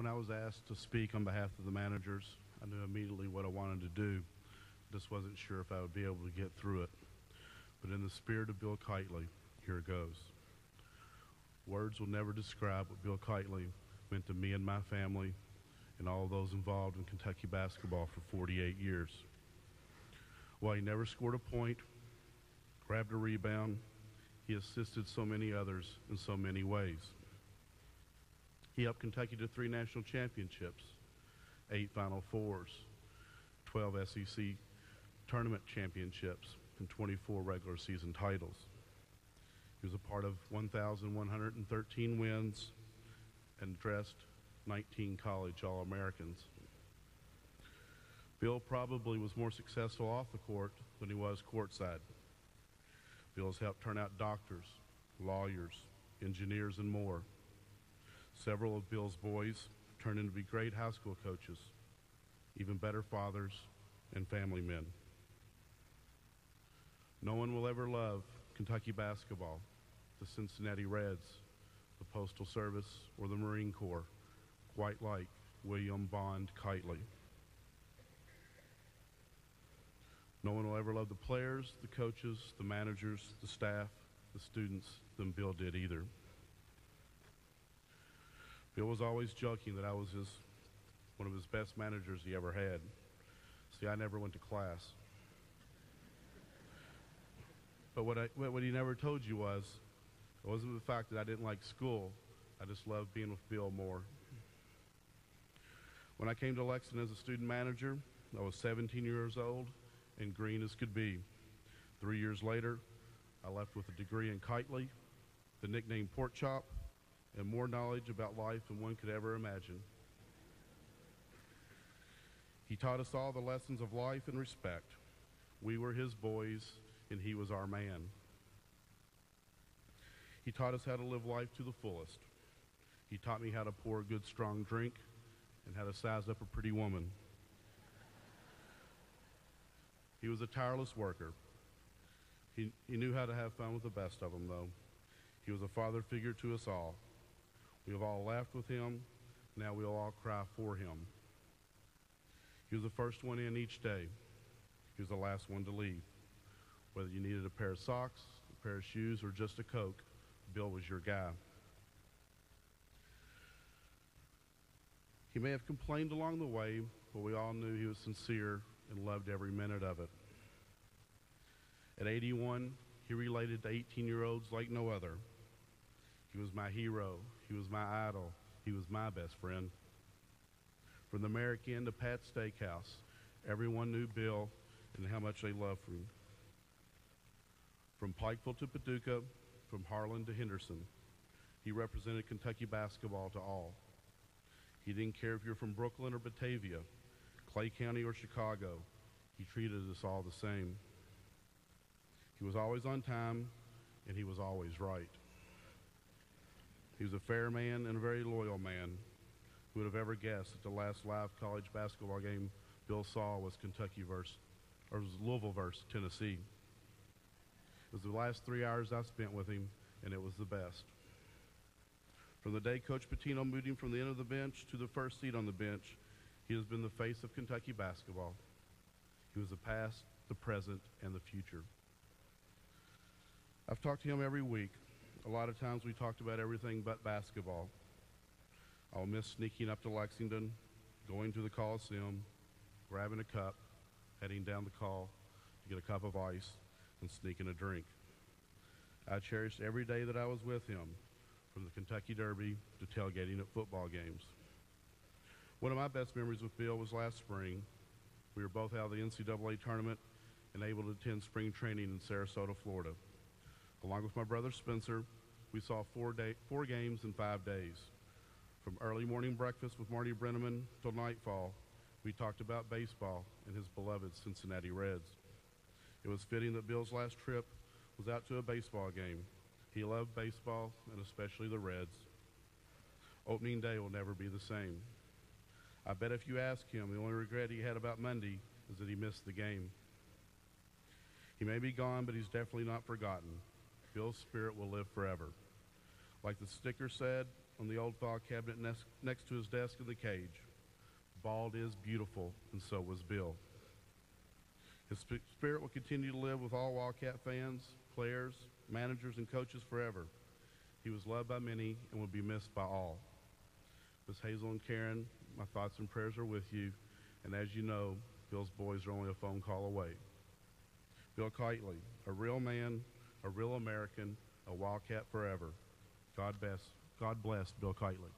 When I was asked to speak on behalf of the managers, I knew immediately what I wanted to do. Just wasn't sure if I would be able to get through it. But in the spirit of Bill Keightley, here it goes. Words will never describe what Bill Keightley meant to me and my family and all those involved in Kentucky basketball for 48 years. While he never scored a point, grabbed a rebound, he assisted so many others in so many ways. He helped Kentucky to 3 national championships, 8 Final Fours, 12 SEC tournament championships, and 24 regular season titles. He was a part of 1,113 wins and dressed 19 college All-Americans. Bill probably was more successful off the court than he was courtside. Bill has helped turn out doctors, lawyers, engineers, and more. Several of Bill's boys turned into be great high school coaches, even better fathers and family men. No one will ever love Kentucky basketball, the Cincinnati Reds, the Postal Service, or the Marine Corps quite like William Bond Keightley. No one will ever love the players, the coaches, the managers, the staff, the students than Bill did either. Bill was always joking that I was one of his best managers he ever had. See, I never went to class. But what he never told you was, it wasn't the fact that I didn't like school. I just loved being with Bill more. When I came to Lexington as a student manager, I was 17 years old and green as could be. 3 years later, I left with a degree in Keightley, the nickname Pork Chop, and more knowledge about life than one could ever imagine. He taught us all the lessons of life and respect. We were his boys, and he was our man. He taught us how to live life to the fullest. He taught me how to pour a good, strong drink and how to size up a pretty woman. He was a tireless worker. He knew how to have fun with the best of them, though. He was a father figure to us all. We have all laughed with him. Now we'll all cry for him. He was the first one in each day. He was the last one to leave. Whether you needed a pair of socks, a pair of shoes, or just a Coke, Bill was your guy. He may have complained along the way, but we all knew he was sincere and loved every minute of it. At 81, he related to 18-year-olds like no other. He was my hero. He was my idol. He was my best friend. From the American to Pat's Steakhouse, everyone knew Bill and how much they loved him. From Pikeville to Paducah, from Harlan to Henderson, he represented Kentucky basketball to all. He didn't care if you're from Brooklyn or Batavia, Clay County or Chicago. He treated us all the same. He was always on time, and he was always right. He was a fair man and a very loyal man. Who would have ever guessed that the last live college basketball game Bill saw was Louisville versus Tennessee. It was the last 3 hours I spent with him, and it was the best. From the day Coach Pitino moved him from the end of the bench to the first seat on the bench, he has been the face of Kentucky basketball. He was the past, the present, and the future. I've talked to him every week. A lot of times we talked about everything but basketball. I'll miss sneaking up to Lexington, going to the Coliseum, grabbing a cup, heading down the call to get a cup of ice, and sneaking a drink. I cherished every day that I was with him, from the Kentucky Derby to tailgating at football games. One of my best memories with Bill was last spring. We were both out of the NCAA tournament and able to attend spring training in Sarasota, Florida. Along with my brother Spencer, we saw 4 games in 5 days. From early morning breakfast with Marty Brenneman till nightfall, we talked about baseball and his beloved Cincinnati Reds. It was fitting that Bill's last trip was out to a baseball game. He loved baseball, and especially the Reds. Opening day will never be the same. I bet if you ask him, the only regret he had about Monday is that he missed the game. He may be gone, but he's definitely not forgotten. Bill's spirit will live forever. Like the sticker said, on the old file cabinet next to his desk in the cage. Bald is beautiful, and so was Bill. His spirit will continue to live with all Wildcat fans, players, managers, and coaches forever. He was loved by many and will be missed by all. Miss Hazel and Karen, my thoughts and prayers are with you, and as you know, Bill's boys are only a phone call away. Bill Keightley, a real man, a real American, a Wildcat forever. God bless Bill Keightley.